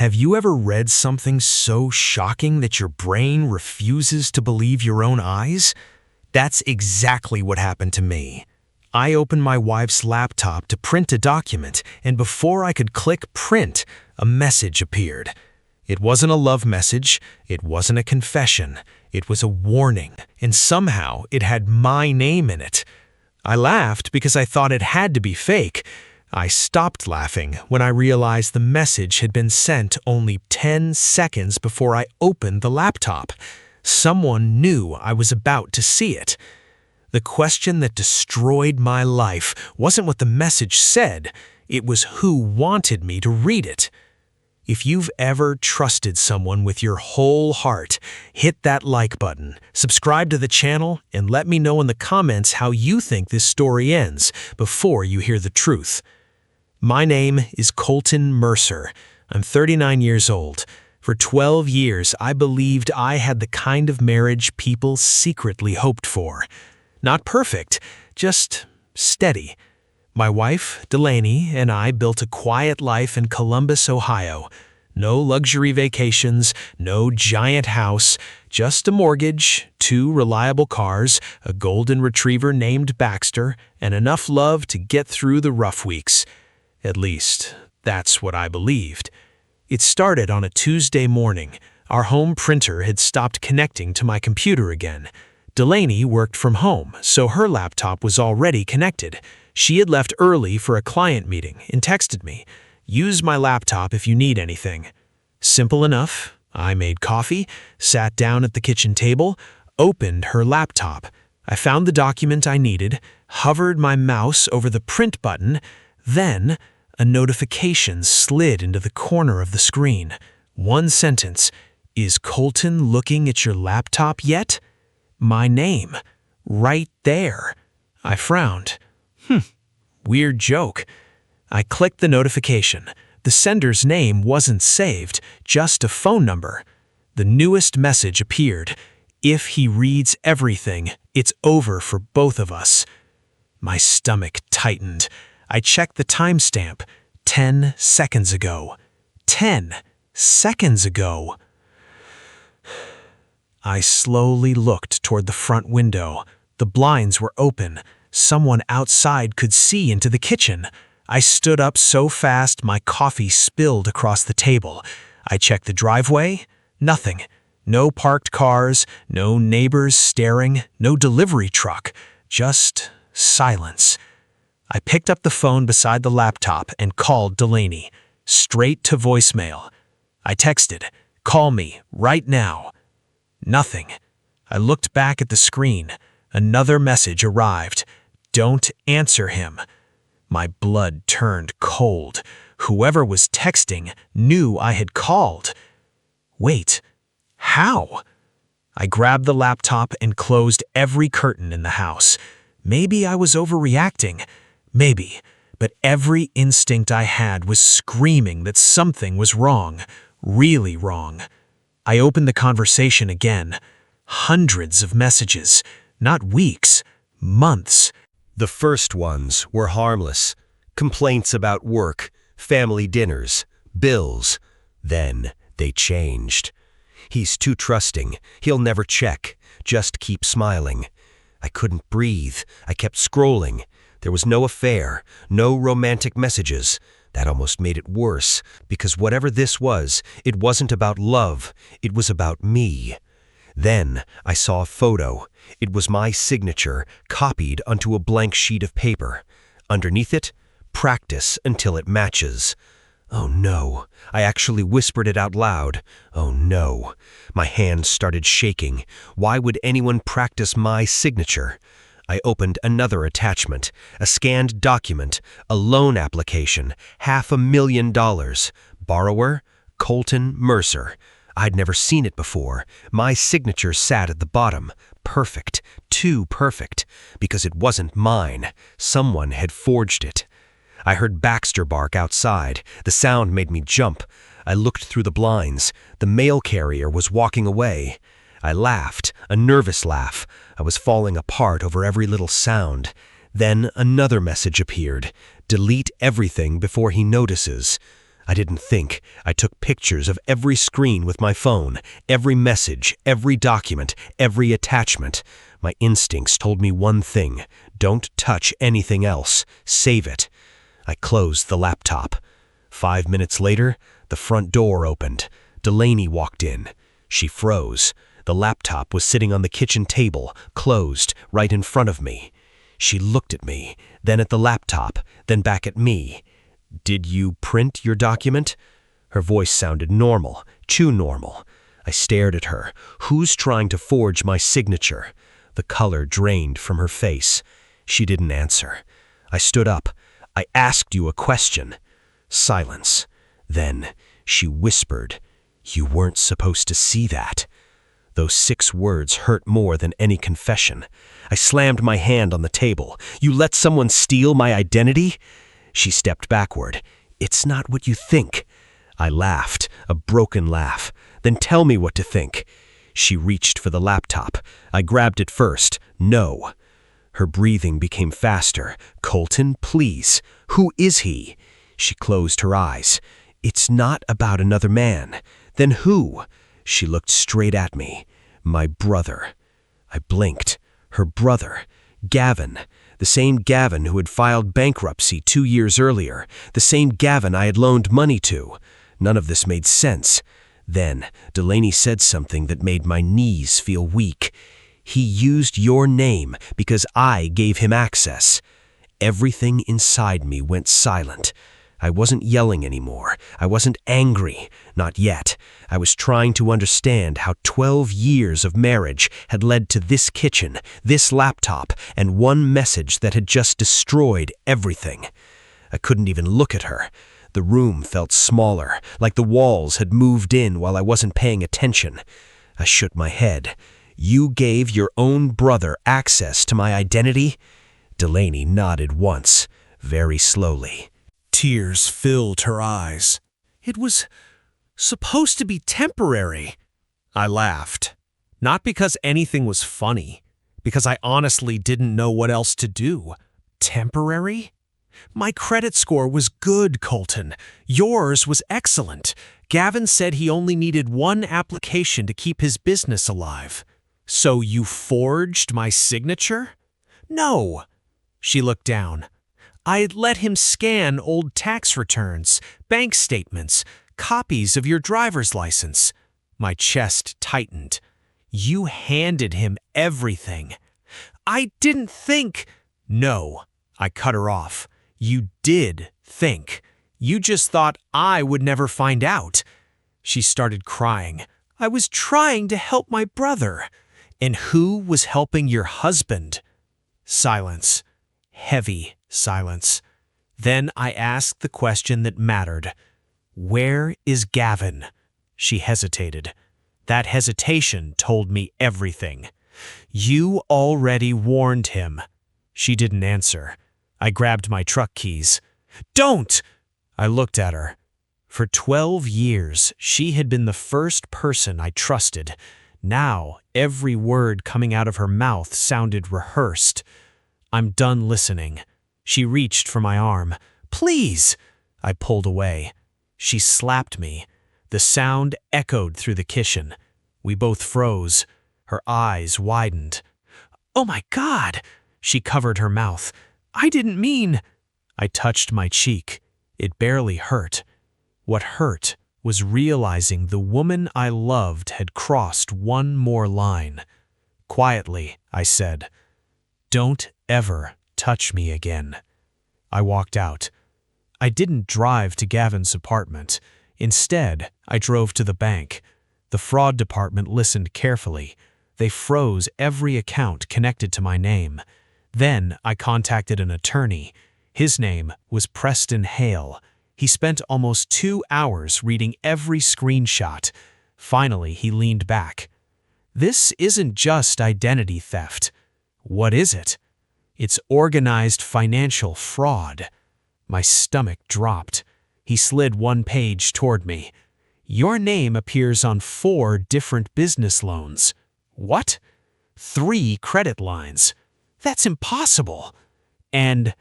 Have you ever read something so shocking that your brain refuses to believe your own eyes? That's exactly what happened to me. I opened my wife's laptop to print a document, and before I could click print, a message appeared. It wasn't a love message, it wasn't a confession, it was a warning, and somehow it had my name in it. I laughed because I thought it had to be fake. I stopped laughing when I realized the message had been sent only 10 seconds before I opened the laptop. Someone knew I was about to see it. The question that destroyed my life wasn't what the message said, it was who wanted me to read it. If you've ever trusted someone with your whole heart, hit that like button, subscribe to the channel, and let me know in the comments how you think this story ends before you hear the truth. My name is Colton Mercer. I'm 39 years old. For 12 years, I believed I had the kind of marriage people secretly hoped for. Not perfect, just steady. My wife, Delaney, and I built a quiet life in Columbus, Ohio. No luxury vacations, no giant house, just a mortgage, 2 reliable cars, a golden retriever named Baxter, and enough love to get through the rough weeks. At least, that's what I believed. It started on a Tuesday morning. Our home printer had stopped connecting to my computer again. Delaney worked from home, so her laptop was already connected. She had left early for a client meeting and texted me, "Use my laptop if you need anything." Simple enough. I made coffee, sat down at the kitchen table, opened her laptop. I found the document I needed, hovered my mouse over the print button, then a notification slid into the corner of the screen. One sentence, "Is Colton looking at your laptop yet?" My name, right there. I frowned. Weird joke. I clicked the notification. The sender's name wasn't saved, just a phone number. The newest message appeared. If he reads everything, it's over for both of us. My stomach tightened. I checked the timestamp. 10 seconds ago. 10 seconds ago. I slowly looked toward the front window. The blinds were open. Someone outside could see into the kitchen. I stood up so fast my coffee spilled across the table. I checked the driveway. Nothing. No parked cars, no neighbors staring, no delivery truck. Just silence. I picked up the phone beside the laptop and called Delaney. Straight to voicemail. I texted, "Call me, right now." Nothing. I looked back at the screen. Another message arrived. "Don't answer him." My blood turned cold. Whoever was texting knew I had called. Wait, how? I grabbed the laptop and closed every curtain in the house. Maybe I was overreacting. Maybe. But every instinct I had was screaming that something was wrong. Really wrong. I opened the conversation again. Hundreds of messages. Not weeks. Months. The first ones were harmless. Complaints about work, family dinners, bills. Then they changed. "He's too trusting. He'll never check. Just keep smiling." I couldn't breathe. I kept scrolling. There was no affair, no romantic messages. That almost made it worse, because whatever this was, it wasn't about love. It was about me. Then I saw a photo. It was my signature, copied onto a blank sheet of paper. Underneath it, "Practice until it matches." Oh no, I actually whispered it out loud. Oh no. My hands started shaking. Why would anyone practice my signature? I opened another attachment, a scanned document, a loan application, $500,000. Borrower, Colton Mercer. I'd never seen it before. My signature sat at the bottom. Perfect. Too perfect. Because it wasn't mine. Someone had forged it. I heard Baxter bark outside. The sound made me jump. I looked through the blinds. The mail carrier was walking away. I laughed, a nervous laugh. I was falling apart over every little sound. Then another message appeared. "Delete everything before he notices." I didn't think. I took pictures of every screen with my phone, every message, every document, every attachment. My instincts told me one thing: don't touch anything else. Save it. I closed the laptop. 5 minutes later, the front door opened. Delaney walked in. She froze. The laptop was sitting on the kitchen table, closed, right in front of me. She looked at me, then at the laptop, then back at me. "Did you print your document?" Her voice sounded normal, too normal. I stared at her. Who's trying to forge my signature? The color drained from her face. She didn't answer. I stood up. "I asked you a question." Silence. Then she whispered, "You weren't supposed to see that." Those 6 words hurt more than any confession. I slammed my hand on the table. "You let someone steal my identity?" She stepped backward. "It's not what you think." I laughed, a broken laugh. "Then tell me what to think." She reached for the laptop. I grabbed it first. "No." Her breathing became faster. "Colton, please. Who is he?" She closed her eyes. "It's not about another man." "Then who?" She looked straight at me. "My brother." I blinked. Her brother. Gavin. The same Gavin who had filed bankruptcy 2 years earlier. The same Gavin I had loaned money to. None of this made sense. Then Delaney said something that made my knees feel weak. "He used your name because I gave him access." Everything inside me went silent. I wasn't yelling anymore. I wasn't angry. Not yet. I was trying to understand how 12 years of marriage had led to this kitchen, this laptop, and one message that had just destroyed everything. I couldn't even look at her. The room felt smaller, like the walls had moved in while I wasn't paying attention. I shook my head. "You gave your own brother access to my identity?" Delaney nodded once, very slowly. Tears filled her eyes. "It was supposed to be temporary." I laughed. Not because anything was funny, because I honestly didn't know what else to do. Temporary? My credit score was good, Colton. Yours was excellent. Gavin said he only needed one application to keep his business alive. So you forged my signature? No. She looked down. I let him scan old tax returns, bank statements, copies of your driver's license. My chest tightened. You handed him everything. I didn't think. No, I cut her off. You did think. You just thought I would never find out. She started crying. I was trying to help my brother. And who was helping your husband? Silence. Heavy silence. Then I asked the question that mattered. Where is Gavin? She hesitated. That hesitation told me everything. You already warned him. She didn't answer. I grabbed my truck keys. Don't! I looked at her. For 12 years, she had been the first person I trusted. Now, every word coming out of her mouth sounded rehearsed. I'm done listening. She reached for my arm. Please! I pulled away. She slapped me. The sound echoed through the kitchen. We both froze. Her eyes widened. Oh my God! She covered her mouth. I didn't mean. I touched my cheek. It barely hurt. What hurt was realizing the woman I loved had crossed one more line. Quietly, I said, "Don't ever touch me again." I walked out. I didn't drive to Gavin's apartment. Instead, I drove to the bank. The fraud department listened carefully. They froze every account connected to my name. Then I contacted an attorney. His name was Preston Hale. He spent almost 2 hours reading every screenshot. Finally, he leaned back. This isn't just identity theft. What is it? It's organized financial fraud. My stomach dropped. He slid one page toward me. Your name appears on 4 different business loans. What? 3 credit lines. That's impossible. And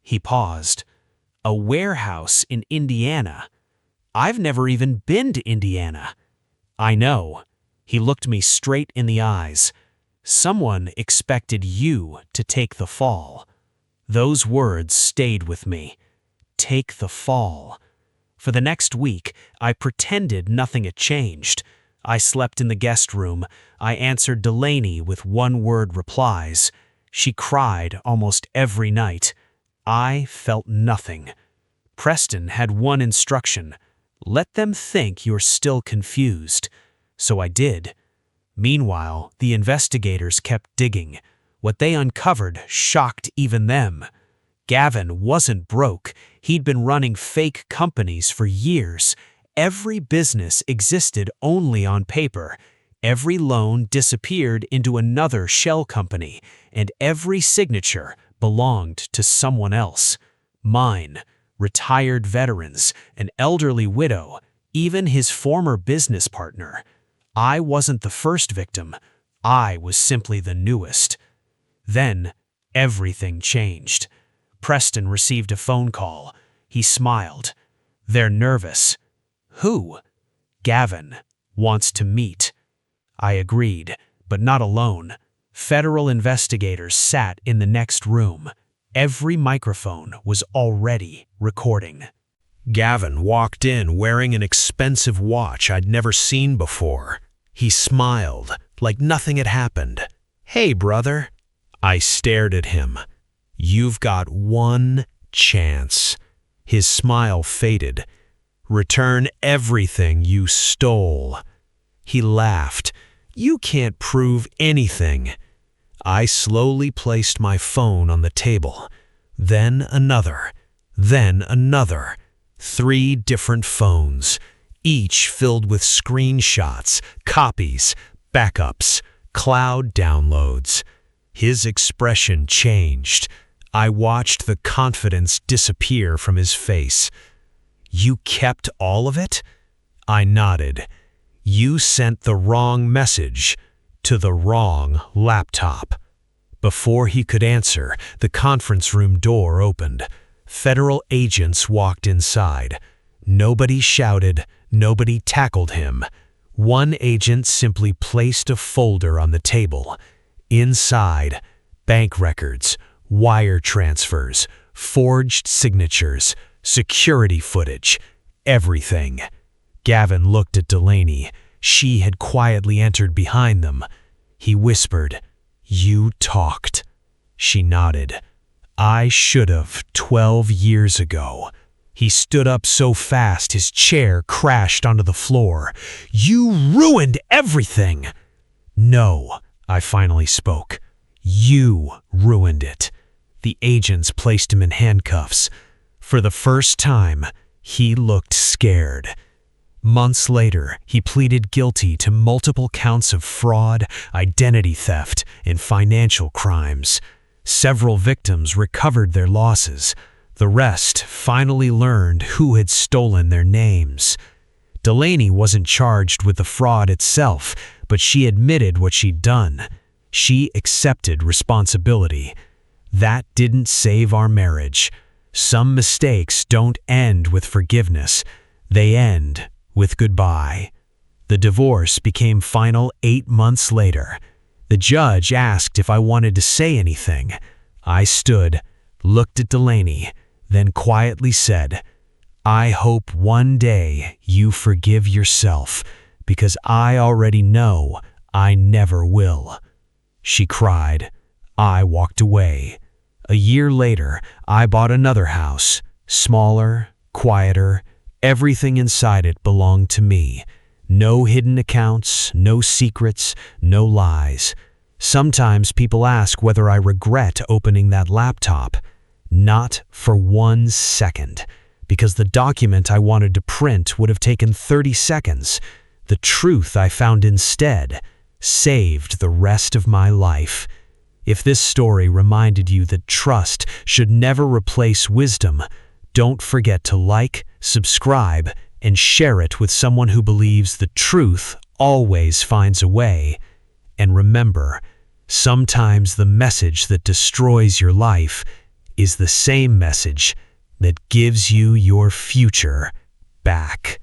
he paused. A warehouse in Indiana. I've never even been to Indiana." "I know." He looked me straight in the eyes. "Someone expected you to take the fall." Those words stayed with me. Take the fall. For the next week, I pretended nothing had changed. I slept in the guest room. I answered Delaney with one-word replies. She cried almost every night. I felt nothing. Preston had one instruction: let them think you're still confused. So I did. Meanwhile, the investigators kept digging. What they uncovered shocked even them. Gavin wasn't broke. He'd been running fake companies for years. Every business existed only on paper. Every loan disappeared into another shell company, and every signature belonged to someone else. Mine, retired veterans, an elderly widow, even his former business partner. I wasn't the first victim. I was simply the newest. Then, everything changed. Preston received a phone call. He smiled. "They're nervous." "Who?" "Gavin wants to meet." I agreed, but not alone. Federal investigators sat in the next room. Every microphone was already recording. Gavin walked in wearing an expensive watch I'd never seen before. He smiled like nothing had happened. "Hey, brother." I stared at him. "You've got one chance." His smile faded. "Return everything you stole." He laughed. "You can't prove anything." I slowly placed my phone on the table. Then another. Then another. 3 different phones, each filled with screenshots, copies, backups, cloud downloads. His expression changed. I watched the confidence disappear from his face. "You kept all of it?" I nodded. "You sent the wrong message to the wrong laptop." Before he could answer, the conference room door opened. Federal agents walked inside. Nobody shouted, nobody tackled him. One agent simply placed a folder on the table. Inside, bank records, wire transfers, forged signatures, security footage, everything. Gavin looked at Delaney. She had quietly entered behind them. He whispered, "You talked." She nodded. "I should have 12 years ago." He stood up so fast his chair crashed onto the floor. "You ruined everything!" "No," I finally spoke. "You ruined it." The agents placed him in handcuffs. For the first time, he looked scared. Months later, he pleaded guilty to multiple counts of fraud, identity theft, and financial crimes. Several victims recovered their losses. The rest finally learned who had stolen their names. Delaney wasn't charged with the fraud itself, but she admitted what she'd done. She accepted responsibility. That didn't save our marriage. Some mistakes don't end with forgiveness. They end with goodbye. The divorce became final 8 months later. The judge asked if I wanted to say anything. I stood, looked at Delaney, then quietly said, "I hope one day you forgive yourself, because I already know I never will." She cried. I walked away. A year later, I bought another house, smaller, quieter. Everything inside it belonged to me. No hidden accounts, no secrets, no lies. Sometimes people ask whether I regret opening that laptop. Not for 1 second, because the document I wanted to print would have taken 30 seconds. The truth I found instead saved the rest of my life. If this story reminded you that trust should never replace wisdom, don't forget to like, subscribe, and share it with someone who believes the truth always finds a way. And remember, sometimes the message that destroys your life is the same message that gives you your future back.